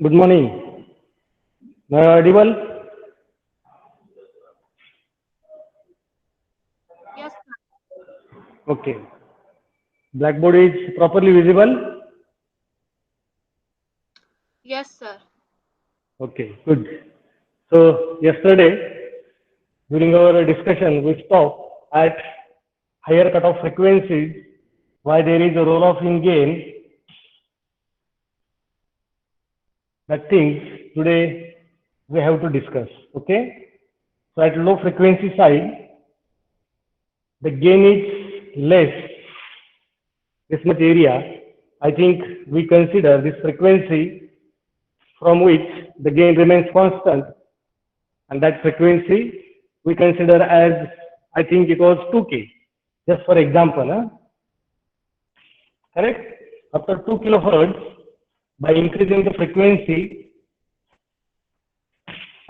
Good morning. Am I audible? Yes, sir. Okay. Blackboard is properly visible? Yes, sir. Okay, good. So, yesterday, during our discussion, we stopped at higher cutoff frequencies, why there is a roll off in gain, that things today we have to discuss. Okay? So, at low frequency side, the gain is less, this much area. I think we consider this frequency from which the gain remains constant, and that frequency we consider as, I think it was 2K, just for example, huh? Correct? After 2 kilohertz, by increasing the frequency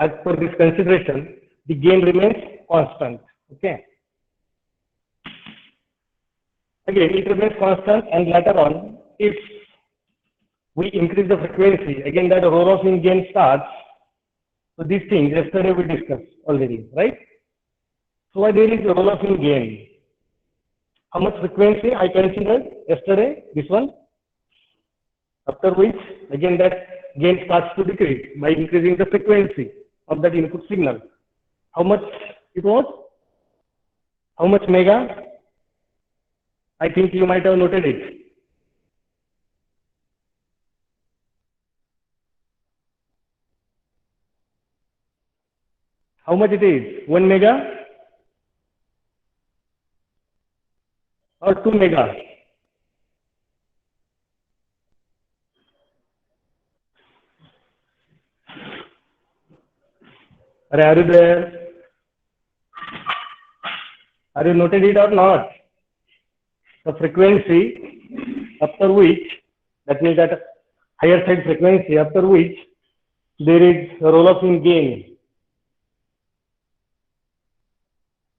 as per this consideration, the gain remains constant. Okay. Again, it remains constant, and later on, if we increase the frequency, again that roll off in gain starts. So these things yesterday we discussed already, right? So why there is a roll off in gain? How much frequency I considered yesterday? This one. After which, again, that gain starts to decrease by increasing the frequency of that input signal. How much it was? How much mega? I think you might have noted it. How much it is? 1 mega or 2 mega? Are you there? Are you noted it or not? The frequency after which, that means that higher side frequency after which there is a roll off in gain.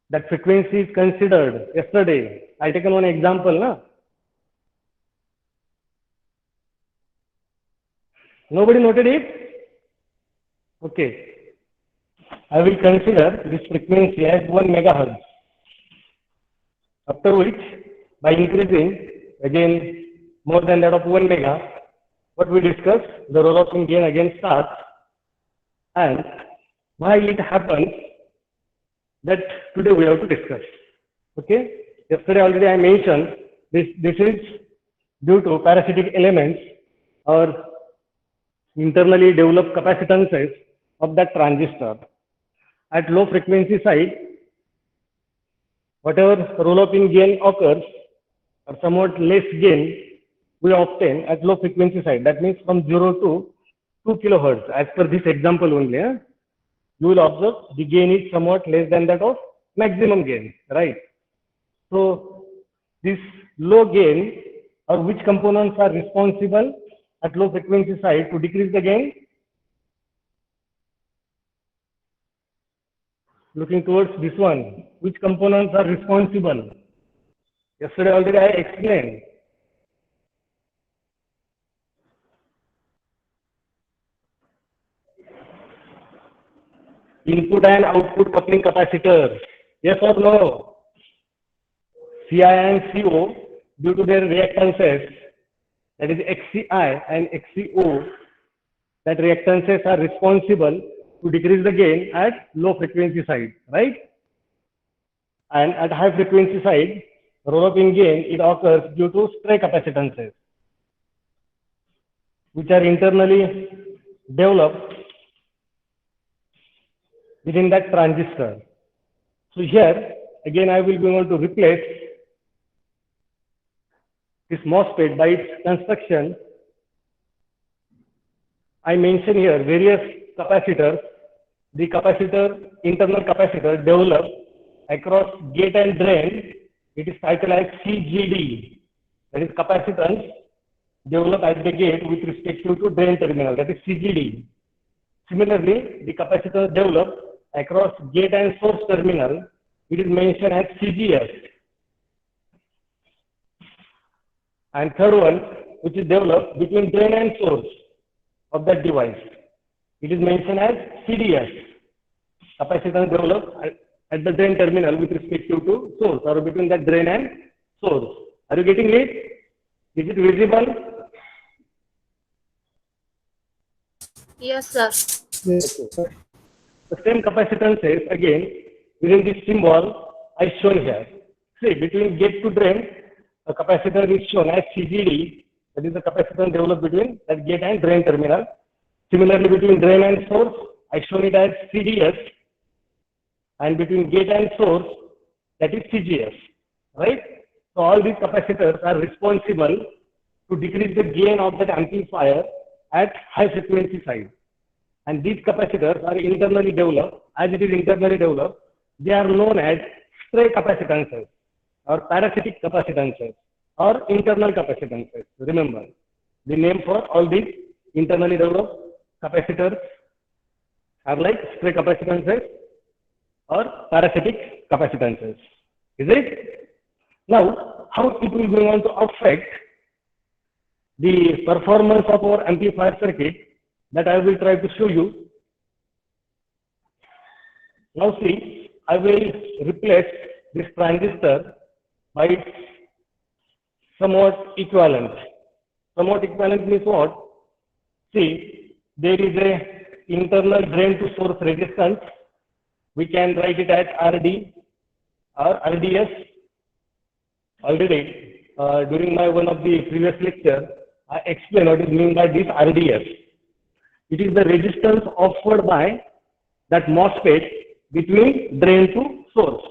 That frequency is considered yesterday. I taken one example, na? Nobody noted it? Okay. I will consider this frequency as 1 megahertz. After which, by increasing again more than that of 1 mega, what we discussed, the roll off in gain again starts, and why it happens, that today we have to discuss. Okay? Yesterday already I mentioned this is due to parasitic elements or internally developed capacitances of that transistor. At low frequency side, whatever roll-up in gain occurs, or somewhat less gain we obtain at low frequency side. That means from 0 to 2 kilohertz. As per this example only, you will observe the gain is somewhat less than that of maximum gain, right? So this low gain, or which components are responsible at low frequency side to decrease the gain? Looking towards this one, which components are responsible? Yesterday already I explained. Input and output coupling capacitor. Yes or no? Ci and Co, due to their reactances, that is Xci and Xco, that reactances are responsible to decrease the gain at low frequency side, right? And at high frequency side, roll-up in gain, it occurs due to stray capacitances, which are internally developed within that transistor. So here, again, I will be able to replace this MOSFET by its construction. I mention here various capacitors. The capacitor, internal capacitor developed across gate and drain, it is titled as CGD. That is capacitance developed at the gate with respect to drain terminal, that is CGD. Similarly, the capacitor developed across gate and source terminal, it is mentioned as CGS. And third one, which is developed between drain and source, of that device. It is mentioned as CDS, capacitance developed at the drain terminal with respect to source or between the drain and source. Are you getting it? Is it visible? Yes, sir. Yes. Okay. The same capacitance is again within this symbol I shown here. See, between gate to drain, the capacitance is shown as CGD, that is the capacitance developed between that gate and drain terminal. Similarly, between drain and source, I shown it as CDS, and between gate and source, that is CGS, right? So all these capacitors are responsible to decrease the gain of that amplifier at high frequency side. And these capacitors are internally developed. As it is internally developed, they are known as stray capacitances or parasitic capacitances or internal capacitances. Remember, the name for all these internally developed capacitors are like stray capacitances or parasitic capacitances. Is it? Now, how it will go on to affect the performance of our amplifier circuit, that I will try to show you. Now see, I will replace this transistor by its somewhat equivalent. Somewhat equivalent means what? See, there is a internal drain to source resistance. We can write it as RD or RDS. Already, during my one of the previous lecture, I explained what is meant by this RDS. It is the resistance offered by that MOSFET between drain to source,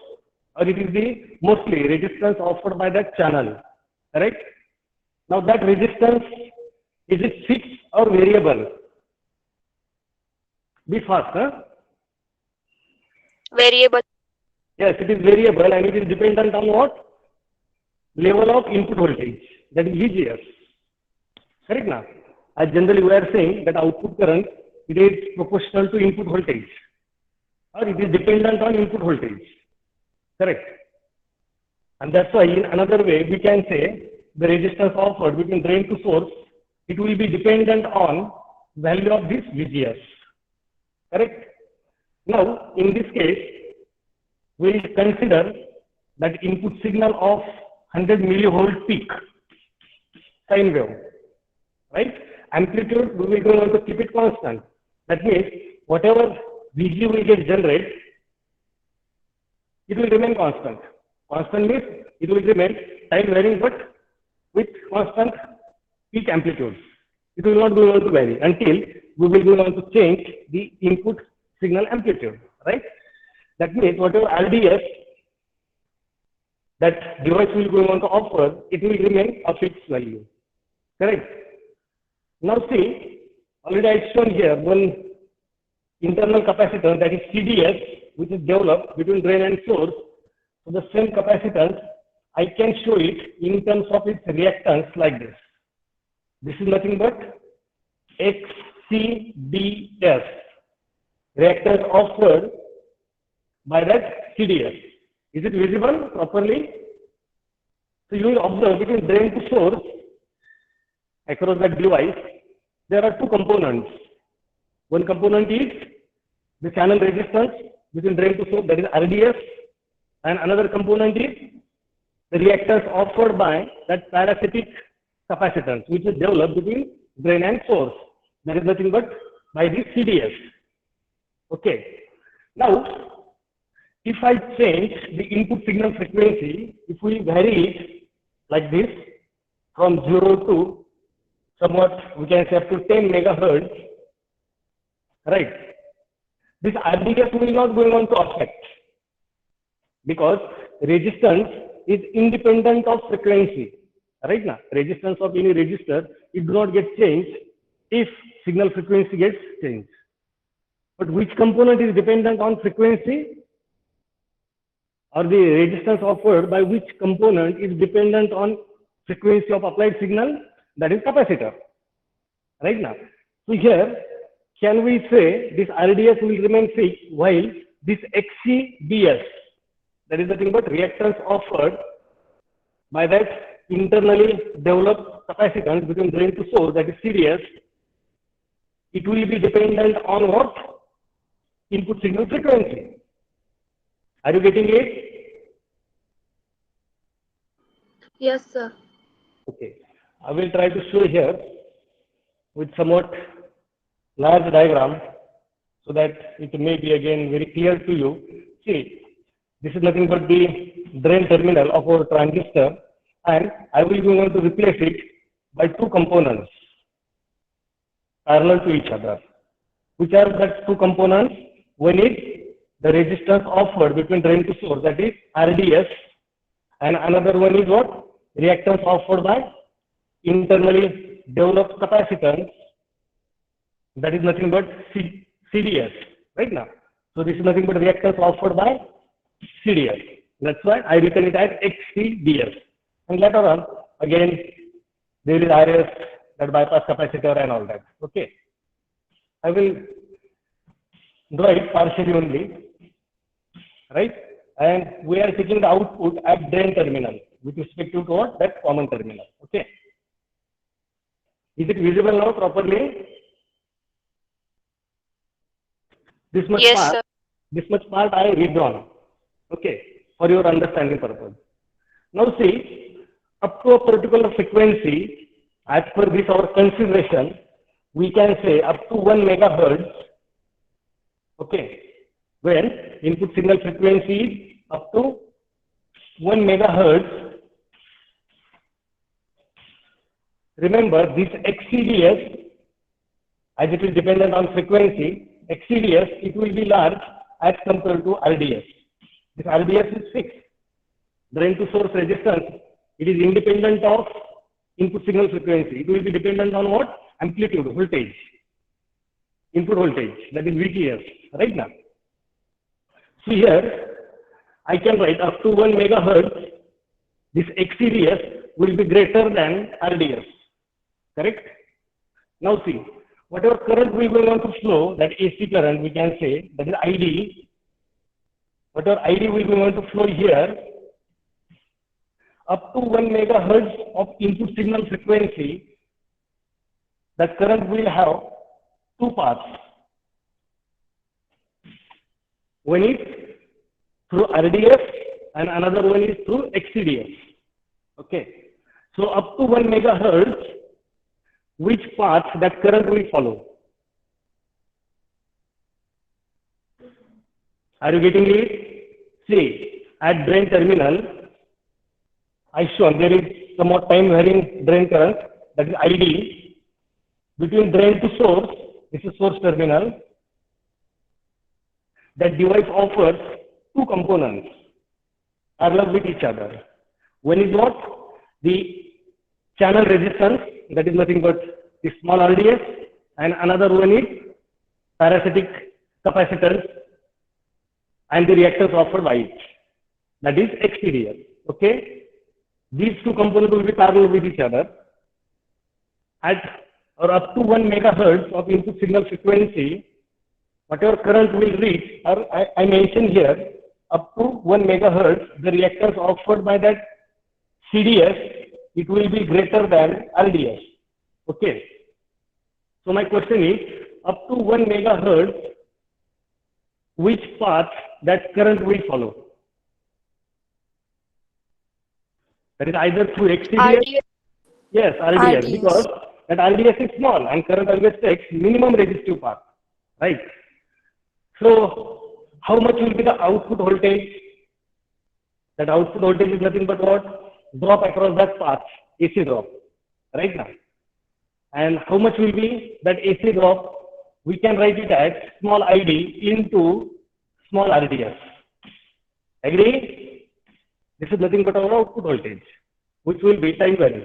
or it is the mostly resistance offered by that channel, correct? Now that resistance, is it fixed or variable? Be fast, huh? Variable. Yes, it is variable and it is dependent on what? Level of input voltage, that is VGS. Correct now? As generally we are saying that output current, it is proportional to input voltage or it is dependent on input voltage. Correct? And that's why in another way we can say the resistance offered between drain to source, it will be dependent on value of this VGS. Correct? Now, in this case, we will consider that input signal of 100 millivolt peak sine wave, right? Amplitude, we will go on to keep it constant. That means whatever VG will get generated, it will remain constant. Constant means it will remain time varying but with constant peak amplitude. It will not go on to vary until we will go on to change the input signal amplitude, right? That means whatever RDS that device will go on to offer, it will remain a fixed value, correct? Now see, already I shown here one internal capacitor, that is CDS, which is developed between drain and source. So the same capacitance, I can show it in terms of its reactance like this. This is nothing but XCDS, reactance offered by that CDS. Is it visible properly? So you will observe between drain to source across that device, there are two components. One component is the channel resistance between drain to source, that is RDS, and another component is the reactance offered by that parasitic capacitance, which is developed between drain and source. That is nothing but by the CDS. Okay. Now, if I change the input signal frequency, if we vary it like this from 0 to somewhat, we can say up to 10 megahertz, right? This RDS will not go on to affect because resistance is independent of frequency, right? Now, resistance of any resistor, it does not get changed if signal frequency gets changed. But which component is dependent on frequency? Or the resistance offered by which component is dependent on frequency of applied signal? That is capacitor, right now. So here, can we say this RDS will remain fixed while this XCDS, that is nothing but reactance offered by that internally developed capacitance between drain to source, that is CDS, it will be dependent on what? Input signal frequency. Are you getting it? Yes, sir. Okay. I will try to show here with somewhat large diagram so that it may be again very clear to you. See, this is nothing but the drain terminal of our transistor, and I will be going to replace it by two components parallel to each other. Which are the two components? One is the resistance offered between drain to source, that is RDS, and another one is what? Reactance offered by internally developed capacitance, that is nothing but CDS, right now. So this is nothing but reactance offered by CDS. That's why I written it as XCDS. And later on, again, there is RS, that bypass capacitor and all that. Okay. I will draw it partially only, right? And we are taking the output at drain terminal with respect to what? That common terminal. Okay. Is it visible now properly? This much Yes, part, sir. this much part I read on. Okay, for your understanding purpose. Now see, up to a particular frequency, as per this our consideration, we can say up to 1 megahertz. Okay, when input signal frequency is up to 1 megahertz. Remember this XCDS, as it is dependent on frequency, XCDS, it will be large as compared to RDS. This RDS is fixed. Drain to source resistance, it is independent of input signal frequency. It will be dependent on what? Amplitude, voltage, input voltage, that is VTS, right now. So here, I can write up to 1 megahertz, this XCDS will be greater than RDS, correct? Now see, whatever current we will want to flow, that AC current we can say, that is ID, whatever ID we will want to flow here, up to 1 megahertz of input signal frequency, that current will have two paths. One is through RDS and another one is through XCDS. Okay. So up to 1 megahertz, which path that current will follow? Are you getting it? See, at drain terminal, I shown there is somewhat time varying drain current, that is ID. Between drain to source, this is source terminal. That device offers two components parallel with each other. One is what? The channel resistance, that is nothing but the small RDS, and another one is parasitic capacitance and the reactance offered by it, that is XCDS. Okay. These two components will be parallel with each other at or up to 1 megahertz of input signal frequency. Whatever current will reach, or I mentioned here, up to 1 megahertz, the reactance offered by that CDS, it will be greater than RDS. Okay. So my question is, up to 1 megahertz, which path that current will follow? That is either through XCDS. RDS. Yes, RDS, RDS. because that RDS is small and current always takes minimum resistive path, right? So how much will be the output voltage? That output voltage is nothing but what? Drop across that path, AC drop, right now. And how much will be that AC drop? We can write it as small ID into small RDS. Agree? This is nothing but our output voltage, which will be time varying.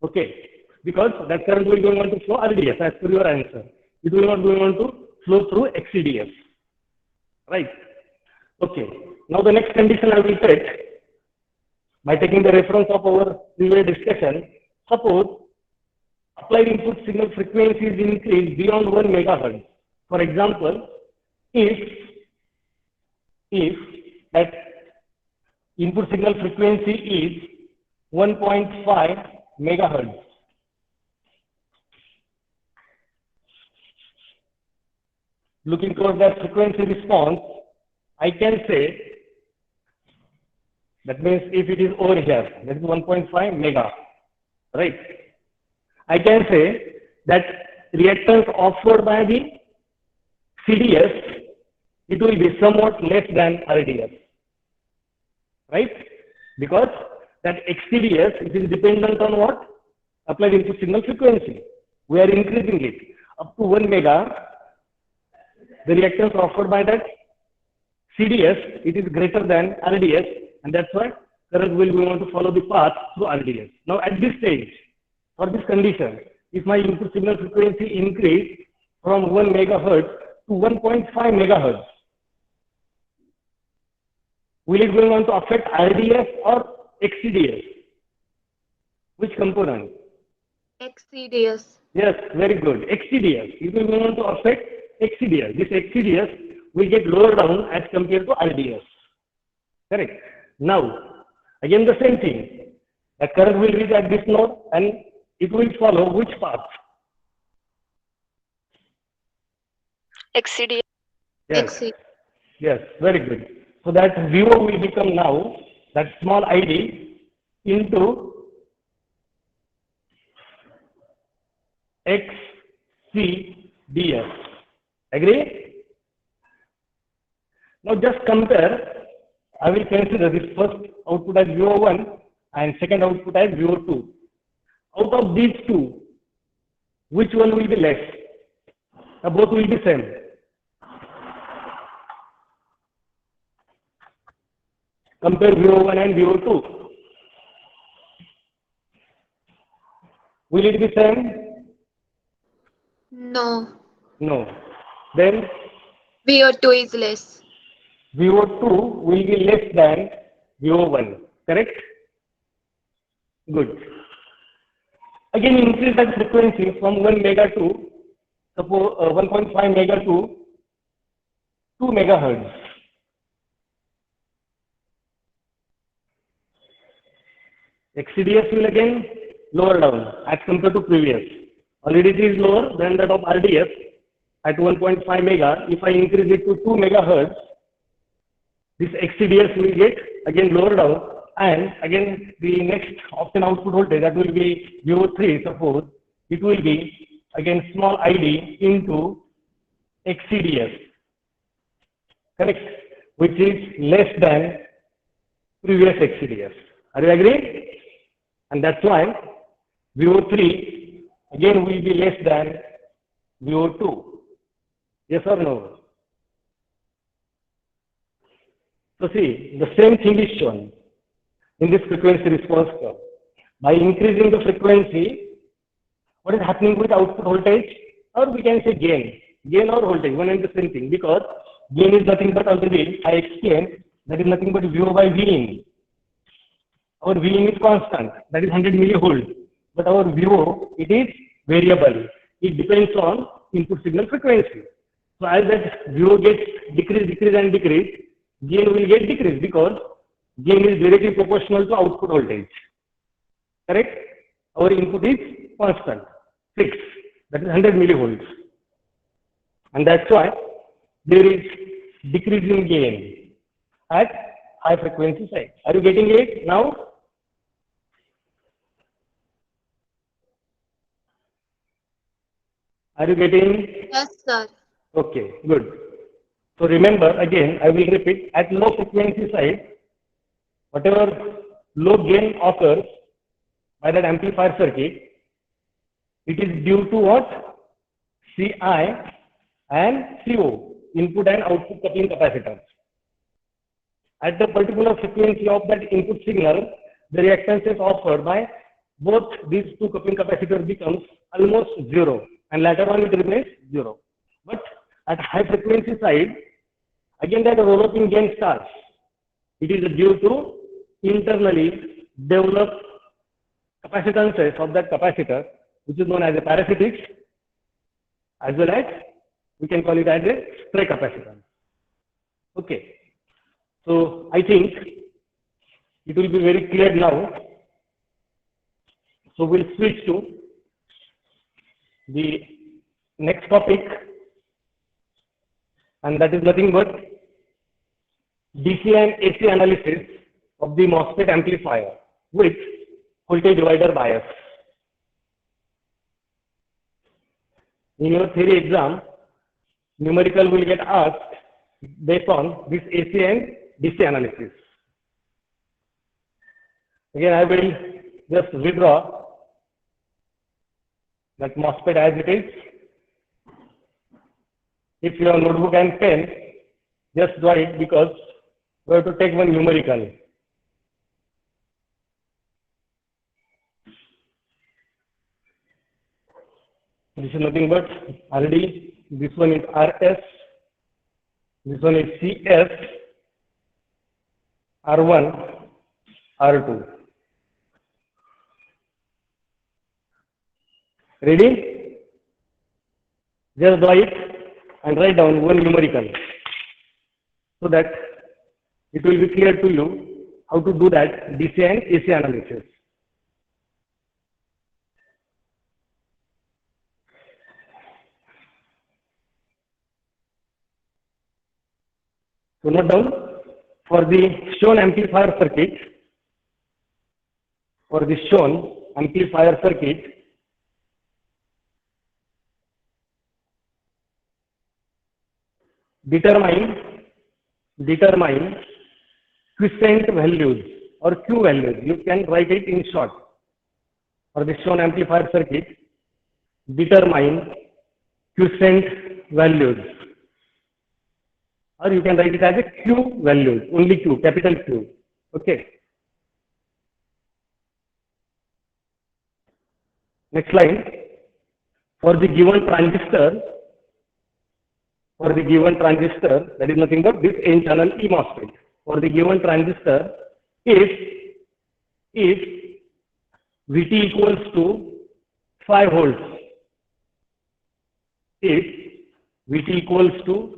Okay, because that current will go on to flow RDS as per your answer. It will not go on to flow through XCDS, right? Okay, now the next condition I will set by taking the reference of our previous discussion. Suppose applied input signal frequency is increased beyond 1 megahertz. For example, if that input signal frequency is 1.5 megahertz, looking towards that frequency response, I can say, that means if it is over here, that is 1.5 mega, right? I can say that reactance offered by the CDS, it will be somewhat less than RDS, right? Because that XCDS, it is dependent on what? Applied input signal frequency. We are increasing it up to 1 mega. The reactance offered by that CDS, it is greater than RDS, and that's why current will be want to follow the path through RDS. Now at this stage, for this condition, if my input signal frequency increase from 1 megahertz to 1.5 megahertz, will it going on to affect RDS or XCDS? Which component? XCDS. Yes, very good. XCDS. It will go on to affect XCDS. This XCDS will get lower down as compared to RDS. Correct. Now, again the same thing. The current will reach at this node and it will follow which path? XCD. Yes. XC. Yes, very good. So that VO will become now that small ID into XCDS. Agree? Now just compare. I will consider this first output as VO1 and second output as VO2. Out of these two, which one will be less? Both will be same. Compare VO1 and VO2. Will it be same? No. No. Then VO2 is less. VO2 will be less than VO1. Correct? Good. Again, increase that frequency from 1 mega to suppose 1.5 mega to 2 megahertz. XCDS will again lower down as compared to previous. Already it is lower than that of RDS at 1.5 mega. If I increase it to 2 megahertz, this XCDS will get again lower down, and again the next option output voltage, that will be VO3, suppose it will be again small ID into XCDS, correct, which is less than previous XCDS. Are you agree? And that's why VO3 again will be less than VO2. Yes or no? So see, the same thing is shown in this frequency response curve. By increasing the frequency, what is happening with output voltage? Or we can say gain or voltage, one and the same thing, because gain is nothing but, already I explained, that is nothing but VO by Vin. Our Vin is constant, that is 100 millivolt, but our VO, it is variable. It depends on input signal frequency. So as that VO gets decrease and decrease, gain will get decreased, because gain is directly proportional to output voltage. Correct? Our input is constant, fixed, that is 100 millivolts. And that's why there is decrease in gain at high frequency side. Are you getting it now? Are you getting? Yes, sir. Okay, good. So remember, again, I will repeat, at low frequency side, whatever low gain occurs by that amplifier circuit, it is due to what? Ci and Co, input and output coupling capacitors. At the particular frequency of that input signal, the reactances offered by both these two coupling capacitors becomes almost zero, and later on it remains zero. But at high frequency side, again that roll-up-in gain starts. It is due to internally developed capacitances of that capacitor, which is known as a parasitics, as well as we can call it as a stray capacitance. Okay. So I think it will be very clear now. So we'll switch to the next topic, and that is nothing but DC and AC analysis of the MOSFET amplifier with voltage divider bias. In your theory exam, numerical will get asked based on this AC and DC analysis. Again, I will just withdraw that MOSFET as it is. If you have notebook and pen, just draw it because we have to take one numerical. This is nothing but RD, this one is RS, this one is CS, R1, R2. Ready? Just draw it and write down one numerical so that it will be clear to you how to do that DC and AC analysis. So note down, for the shown amplifier circuit, determine quiescent values or Q values. You can write it in short. For the shown amplifier circuit, determine quiescent values. Or you can write it as a Q values, only Q, capital Q. Okay. Next line. For the given transistor, that is nothing but this N channel E MOSFET. For the given transistor, if Vt equals to 5 volts, if Vt equals to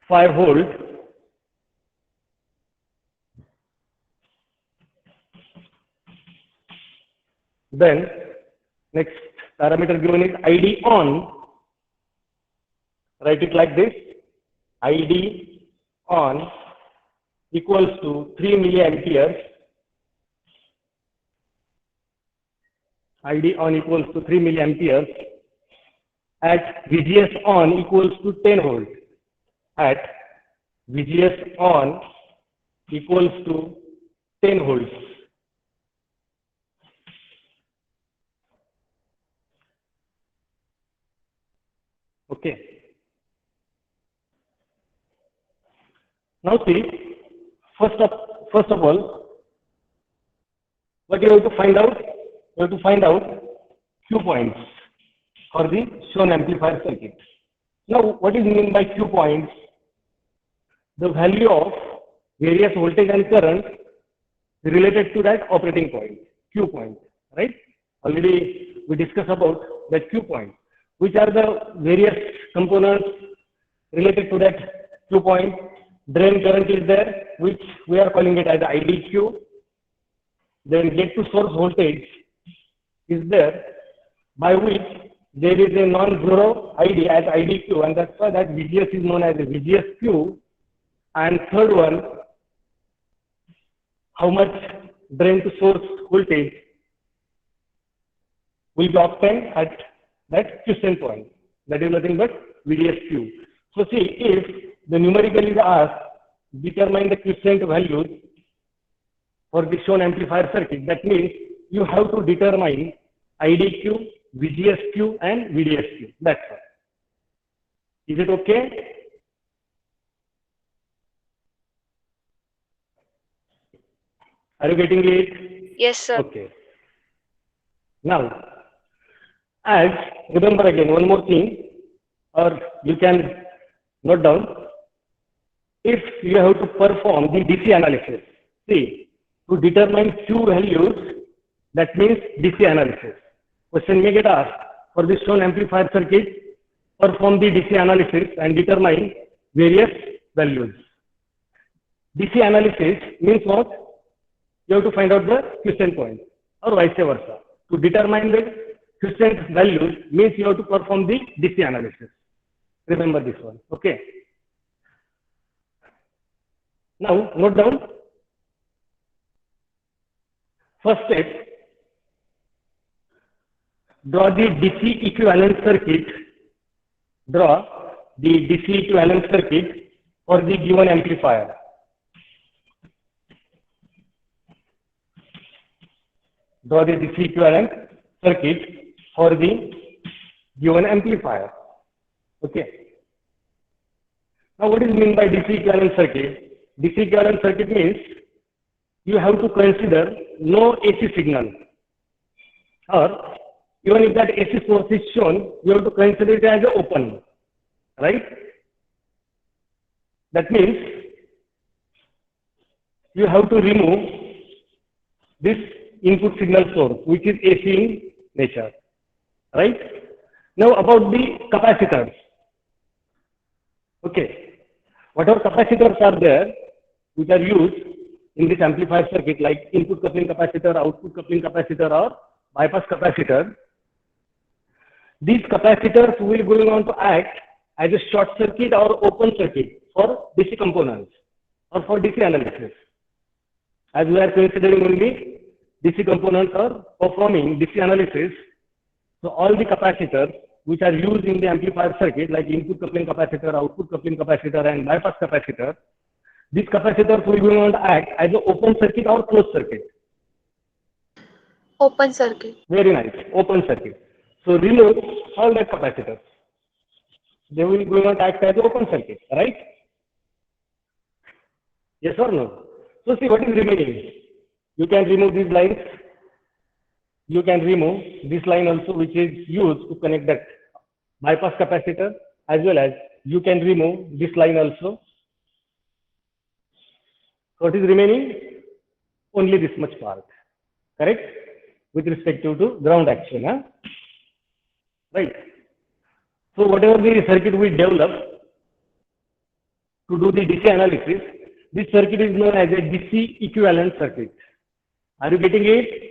5 volts, then next parameter given is ID on. Write it like this: ID on equals to 3 milliamperes. ID on equals to 3 milliamperes at VGS on equals to 10 volts. At VGS on equals to 10 volts. Okay. Now see, first of all, what you have to find out? You have to find out Q points for the shown amplifier circuit. Now, what is meant by Q points? The value of various voltage and current related to that operating point, Q point, right? Already we discussed about that Q point. Which are the various components related to that Q point? Drain current is there, which we are calling it as IDQ. Then gate to source voltage is there, by which there is a non-zero ID as IDQ, and that's why that VGS is known as a VGSQ. And third one, how much drain to source voltage will be obtained at that quiescent point. That is nothing but VDSQ. So see, if the numerical is asked, determine the quiescent values for the shown amplifier circuit, that means you have to determine IDQ, VGSQ and VDSQ. That's all. Is it okay? Are you getting it? Yes, sir. Okay. Now, as remember again one more thing, or you can note down, if you have to perform the DC analysis, see, to determine Q values, that means DC analysis. Question may get asked, for this shown amplifier circuit, perform the DC analysis and determine various values. DC analysis means what? You have to find out the quiescent point, or vice versa. To determine the quiescent values means you have to perform the DC analysis. Remember this one, okay? Now, note down. First step, draw the DC equivalent circuit. Draw the DC equivalent circuit for the given amplifier. Draw the DC equivalent circuit for the given amplifier. Okay. Now, what is meant by DC equivalent circuit? DC equivalent circuit means you have to consider no AC signal, or even if that AC source is shown, you have to consider it as open, right? That means you have to remove this input signal source, which is AC in nature, right? Now about the capacitors. Okay, whatever capacitors are there, which are used in this amplifier circuit, like input coupling capacitor, output coupling capacitor, or bypass capacitor, these capacitors will going on to act as a short circuit or open circuit for DC components or for DC analysis. As we are considering only DC components or performing DC analysis, so all the capacitors which are used in the amplifier circuit, like input coupling capacitor, output coupling capacitor, and bypass capacitor, these capacitors will be going to act as an open circuit or closed circuit. Open circuit. Very nice, open circuit. So remove all the capacitors. They will be going to act as an open circuit, right? Yes or no? So see what is remaining. You can remove these lines. You can remove this line also, which is used to connect that bypass capacitor, as well as you can remove this line also. So what is remaining? Only this much part, correct? With respect to ground action, huh? Right? So whatever the circuit we develop to do the DC analysis, this circuit is known as a DC equivalent circuit. Are you getting it?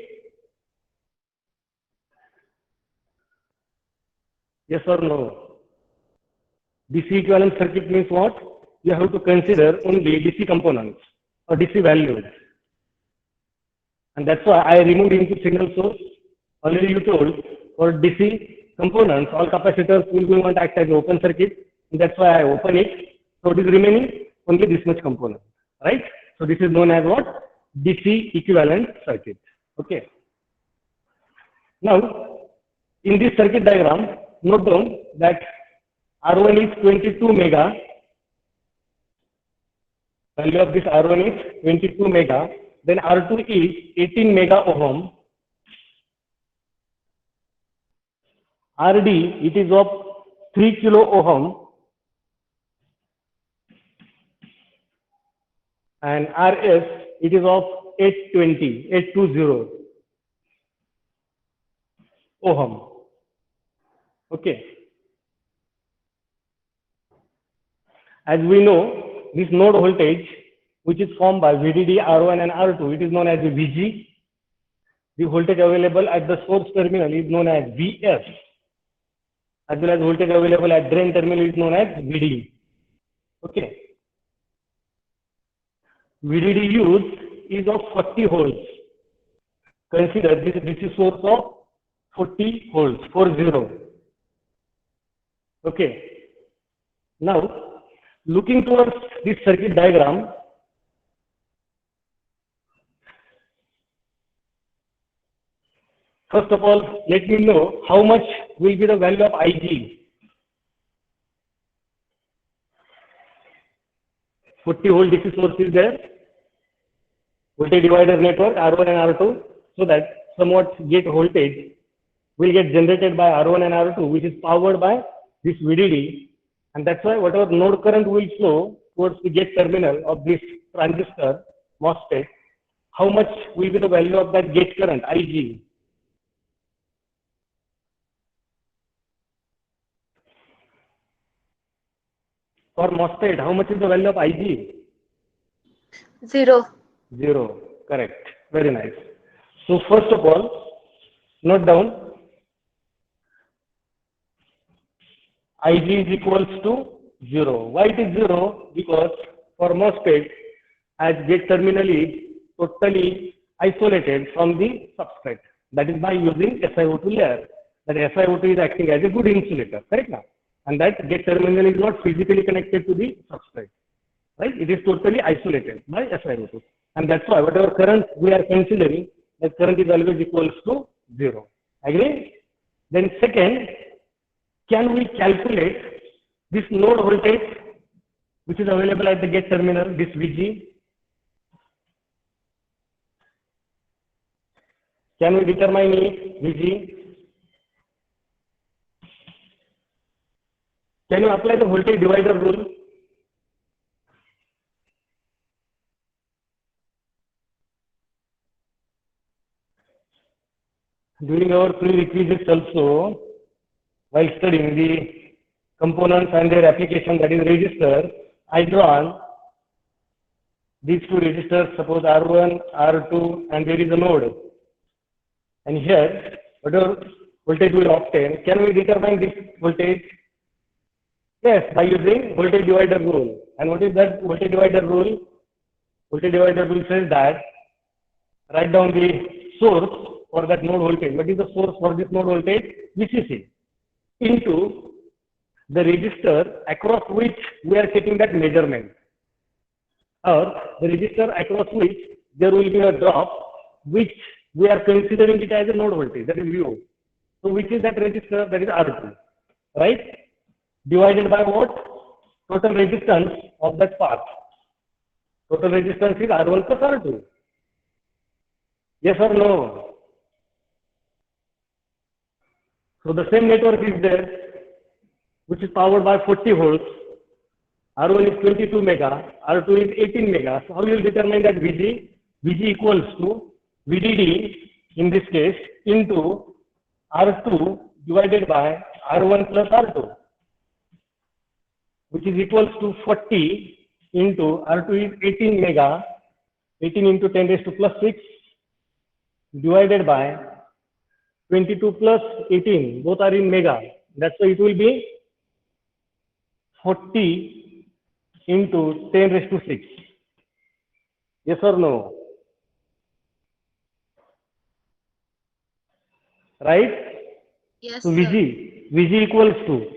Yes or no? DC equivalent circuit means what? You have to consider only DC components or DC values. And that's why I removed input signal source. Already you told for DC components, all capacitors will be going to act as open circuit. And that's why I open it. So it is remaining only this much component, right? So this is known as what? DC equivalent circuit. Okay. Now, in this circuit diagram, note down that R1 is 22 mega. Value of this R1 is 22 mega. Then R2 is 18 mega ohm. RD, it is of 3 kilo ohm. And RS, it is of 820 ohm. Okay. As we know, this node voltage, which is formed by VDD, R1 and R2, it is known as VG. The voltage available at the source terminal is known as VS, as well as voltage available at drain terminal is known as VD. Okay. VDD use is of 40 volts. Consider this DC source of 40 volts, 40. Okay. Now, looking towards this circuit diagram, first of all, let me know how much will be the value of IG. 40 volt DC source is there. Voltage divider network R1 and R2, so that somewhat gate voltage will get generated by R1 and R2, which is powered by this VDD, and that's why whatever node current will flow towards the gate terminal of this transistor MOSFET, how much will be the value of that gate current IG? For MOSFET, how much is the value of IG? 0. 0. Correct. Very nice. So first of all, note down IG is equals to 0. Why it is 0? Because for MOSFET, as gate terminal is totally isolated from the substrate. That is by using SiO2 layer. That SiO2 is acting as a good insulator, correct now? And that gate terminal is not physically connected to the substrate, right? It is totally isolated by SiO2. And that's why whatever current we are considering, that current is always equals to 0. Agree? Then second, can we calculate this node voltage which is available at the gate terminal, this Vg? Can we determine it, Vg? Can you apply the voltage divider rule? During our prerequisites also, while studying the components and their application, that is resistor, I drawn these two resistors, suppose R1, R2, and there is a node. And here, whatever voltage we obtain, can we determine this voltage? Yes, by using voltage divider rule. And what is that voltage divider rule? Voltage divider rule says that write down the source for that node voltage. What is the source for this node voltage? VCC into the resistor across which we are taking that measurement, or the resistor across which there will be a drop which we are considering it as a node voltage, that is VO. So which is that resistor? That is R2, right? Divided by what? Total resistance of that path. Total resistance is R1 plus R2. Yes or no? So the same network is there, which is powered by 40 volts. R1 is 22 mega, R2 is 18 mega. So how you will determine that Vg? Vg equals to VDD in this case into R2 divided by R1 plus R2, which is equals to 40 into R2 is 18 mega, 18 into 10 raised to plus 6 divided by 22 plus 18, both are in mega. That's why it will be 40 into 10 raised to 6. Yes or no? Right? Yes, So sir. Vg equals to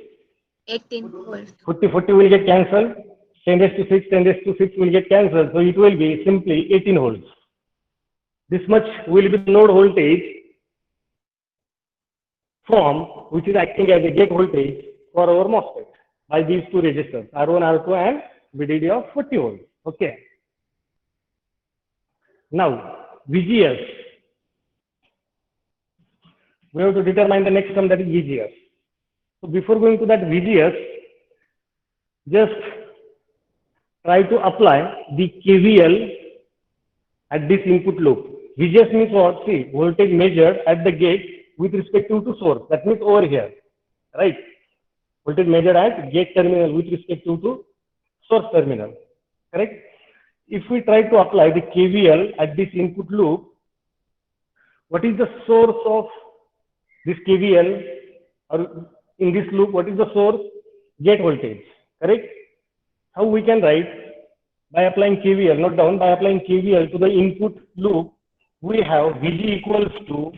18 volts. 40 will get cancelled, 10 raised to 6, 10 raised to 6 will get cancelled. So it will be simply 18 volts. This much will be the node voltage form, which is acting as a gate voltage for our MOSFET by these two resistors, R1, R2 and VDD of 40 volts. Okay. Now, VGS. We have to determine the next term, that is VGS. So before going to that VGS, just try to apply the KVL at this input loop. VGS means what? See, voltage measured at the gate with respect to source. That means over here, right? Voltage measured at gate terminal with respect to source terminal, correct? If we try to apply the KVL at this input loop, what is the source of this KVL, or in this loop, what is the source? Gate voltage, correct? How we can write? By applying KVL, note down, by applying KVL to the input loop, we have Vg equals to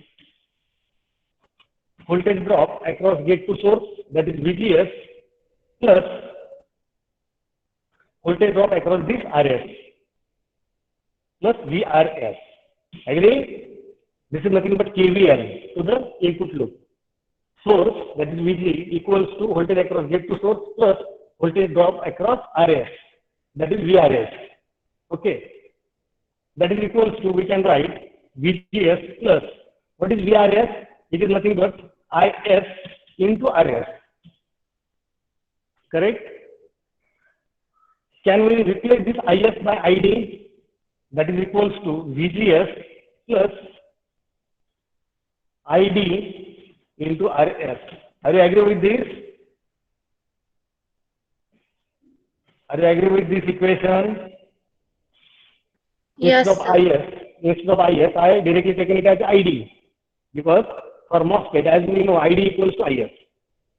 voltage drop across gate to source, that is VGS, plus voltage drop across this RS, plus VRS. Agree? This is nothing but KVL to the input loop. Source, that is Vg, equals to voltage across gate to source plus voltage drop across RS, that is VRS. Okay. That is equals to, we can write VGS plus, what is VRS? It is nothing but IS into RS. Correct? Can we replace this IS by ID? That is equals to VGS plus ID into RS. Are you agree with this? Are you agree with this equation? Yes, Instead of IS, I directly taken it as ID, because for MOSFET, as we know, ID equals to IS,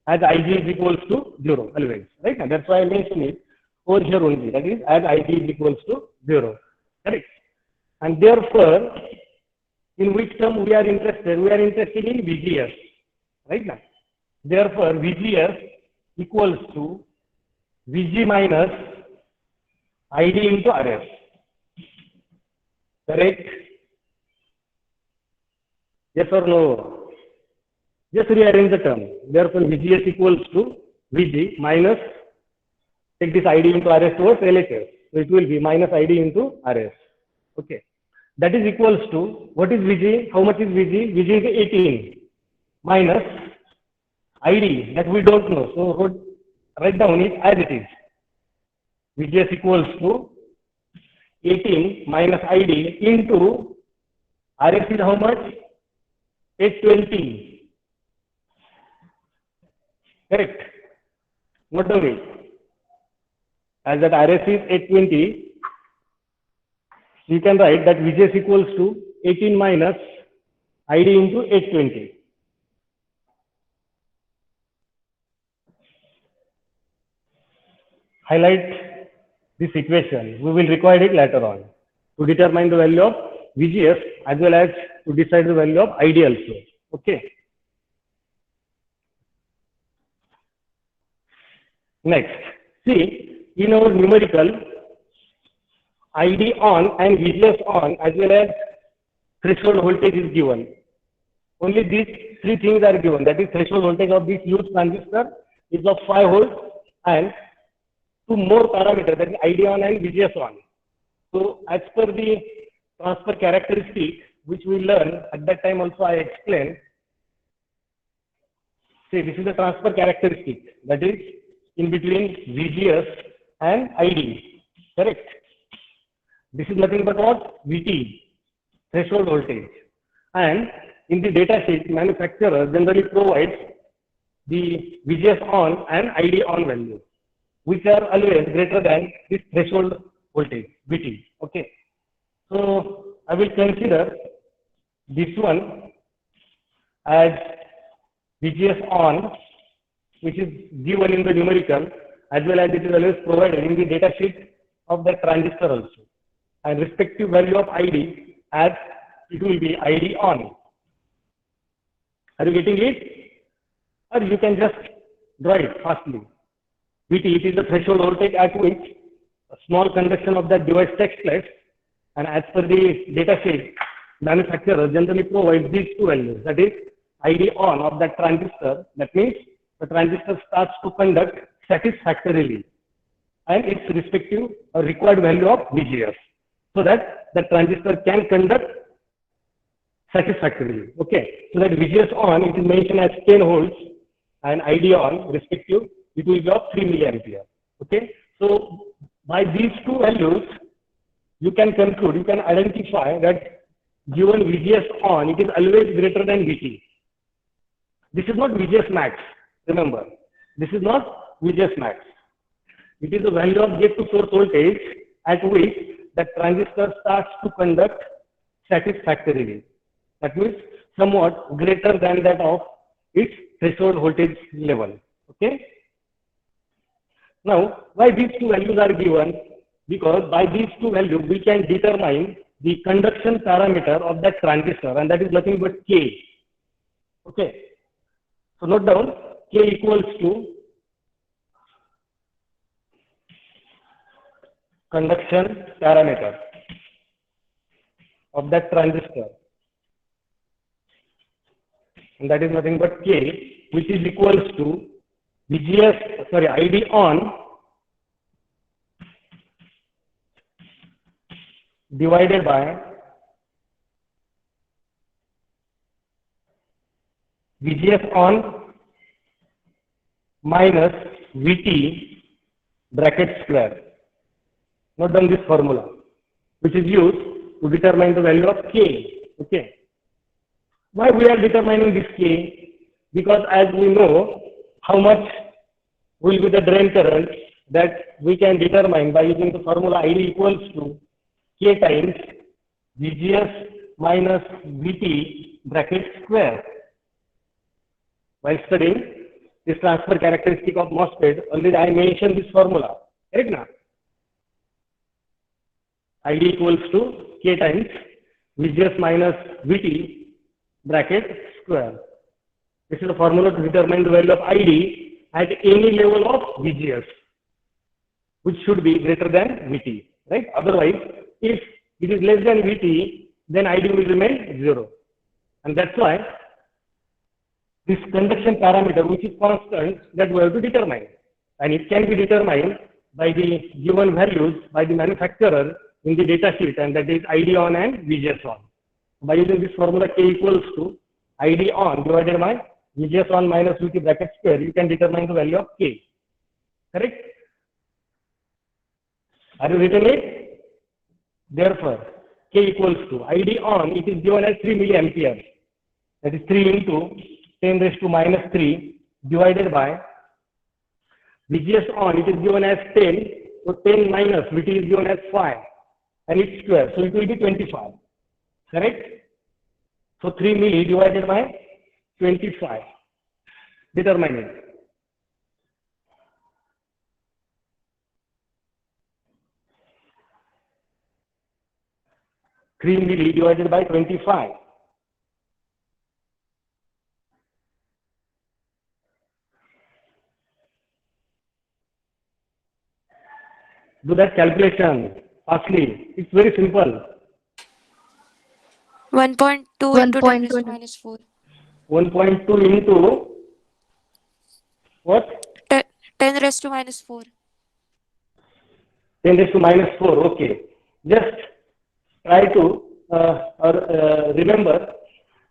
as IG is equals to 0 always, right? And that's why I mentioned it over here only, that is as IG is equals to 0. correct? And therefore, in which term we are interested? We are interested in VGS, right now. Therefore, VGS equals to VG minus ID into RS, correct? Yes or no? Just rearrange the term. Therefore, VGS equals to VG minus, take this ID into RS towards LHS. So it will be minus ID into RS. Okay. That is equals to, what is VG? How much is VG? VG is 18 minus ID that we don't know. So write down it as it is. VGS equals to 18 minus ID into RS is how much? 820. Correct. Note down it. As that RS is 820, you can write that VGS equals to 18 minus ID into 820. Highlight this equation. We will require it later on to determine the value of VGS as well as to decide the value of ID also. Okay. Next, see, in our numerical, ID on and VGS on as well as threshold voltage is given. Only these three things are given. That is, threshold voltage of this huge transistor is of 5 volts and two more parameters, that is ID on and VGS on. So as per the transfer characteristic which we learned at that time also I explained. See, this is the transfer characteristic, that is in between VGS and ID, correct? This is nothing but what? VT, threshold voltage. And in the data sheet, manufacturer generally provides the VGS on and ID on value, which are always greater than this threshold voltage, VT. Okay. So I will consider this one as VGS on, which is given in the numerical, as well as it is always provided in the data sheet of the transistor also. And respective value of ID as it will be ID on. Are you getting it? Or you can just draw it fastly. VT, it is the threshold voltage at which a small conduction of that device takes place. And as per the data sheet, manufacturer generally provides these two values. That is ID on of that transistor. That means the transistor starts to conduct satisfactorily. And its respective or required value of VGS. So that the transistor can conduct satisfactorily. Okay. So that VGS on, it is mentioned as 10 volts and ID on respective, it will be of 3 milliampere. Okay. So by these two values, you can conclude, you can identify that given VGS on, it is always greater than VT. This is not VGS max. Remember, this is not VGS max. It is the value of gate to source voltage at which the transistor starts to conduct satisfactorily. That means somewhat greater than that of its threshold voltage level. Okay. Now, why these two values are given? Because by these two values, we can determine the conduction parameter of that transistor, and that is nothing but K. Okay. So note down, K equals to conduction parameter of that transistor, and that is nothing but K, which is equals to VGS, sorry, ID on divided by VGS on minus VT bracket square. Note down this formula, which is used to determine the value of K. Okay. Why we are determining this K? Because as we know how much will be the drain current, that we can determine by using the formula ID equals to K times VGS minus VT bracket square. While studying this transfer characteristic of MOSFET, already I mentioned this formula. Correct now? ID equals to K times VGS minus VT bracket square. This is the formula to determine the value of ID at any level of VGS, which should be greater than VT, right? Otherwise, if it is less than VT, then ID will remain 0. And that's why this conduction parameter, which is constant, that we have to determine. And it can be determined by the given values by the manufacturer in the data sheet, and that is ID on and VGS on. By using this formula, K equals to ID on divided by VGS on minus VT bracket square, you can determine the value of K. Correct? Are you written it? Therefore, K equals to ID on, it is given as 3 milliampere. That is 3 into 10 raised to minus 3 divided by VGS on, it is given as 10, so 10 minus VT is given as 5, and it's square, so it will be 25. Correct? So 3 milli divided by 25. Determine it. Three milli divided by 25. Do that calculation fastly. It's very simple. 1.2 into 10 raised to minus 4. 1.2 into what? 10 raised to minus 4. 10 raised to minus 4. Okay. Just try to remember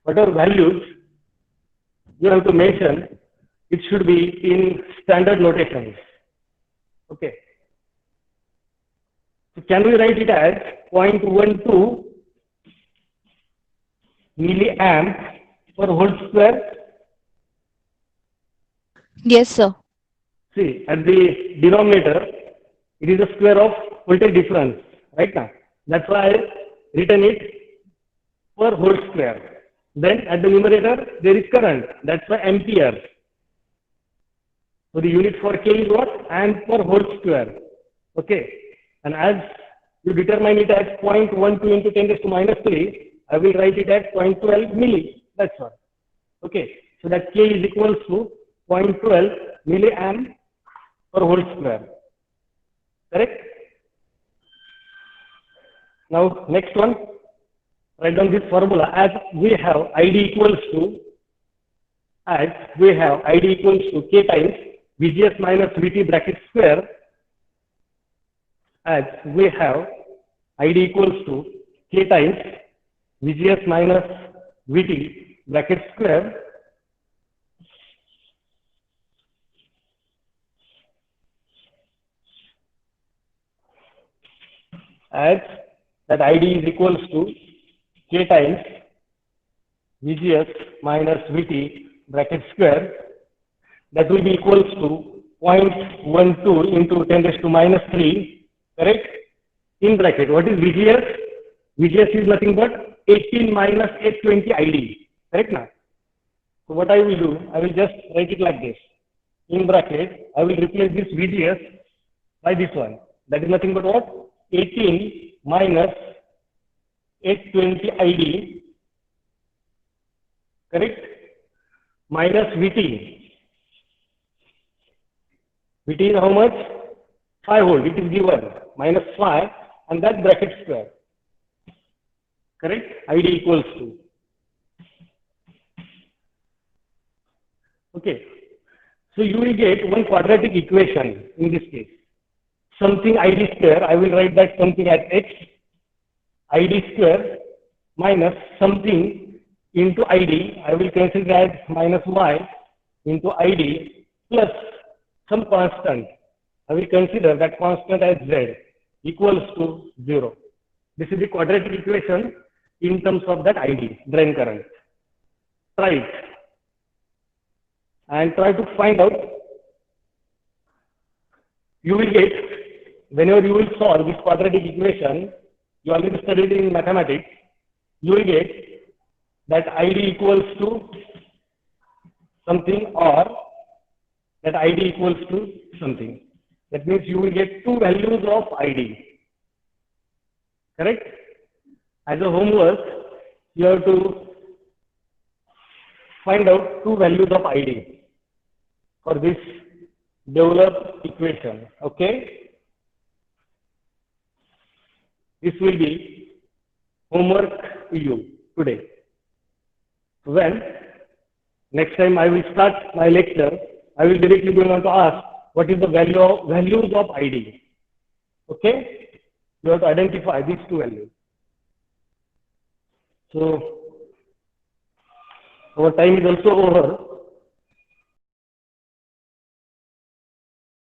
whatever values you have to mention. It should be in standard notations. Okay. So can we write it as 0.12 milliamp per whole square? Yes, sir. See, at the denominator, it is the square of voltage difference, right now. That's why I written it per whole square. Then at the numerator, there is current. That's why ampere. So the unit for K is what? Amp per whole square. Okay. And as you determine it as 0.12 into 10 raised to minus 3, I will write it at 0.12 milli. That's all. Okay. So that K is equals to 0.12 milliamp per whole square. Correct? Now, next one. Write down this formula as we have ID equals to K times VGS minus VT bracket square, as we have ID equals to K times VGS minus VT bracket square, as that ID is equals to K times VGS minus VT bracket square, that will be equals to 0.12 into 10 raised to minus 3, correct? In bracket, what is VGS? VGS is nothing but 18 minus 820 ID, correct now? So what I will do, I will just write it like this. In bracket, I will replace this VGS by this one. That is nothing but what? 18 minus 820 ID, correct? Minus VT. VT is how much? 5 volt. It is given. Minus 5 and that bracket square. Correct? ID equals to. Okay. So you will get one quadratic equation in this case. Something ID square, I will write that something as X, ID square minus something into ID, I will consider as minus Y into ID plus some constant. I will consider that constant as Z equals to 0. This is the quadratic equation in terms of that ID, drain current. Try it and try to find out. You will get, whenever you will solve this quadratic equation, you already studied in mathematics, you will get that ID equals to something or that ID equals to something. That means you will get two values of ID. Correct? As a homework, you have to find out two values of ID for this developed equation. Okay? This will be homework to you today. When next time I will start my lecture, I will directly going to ask what is the values of ID. Okay? You have to identify these two values. So our time is also over.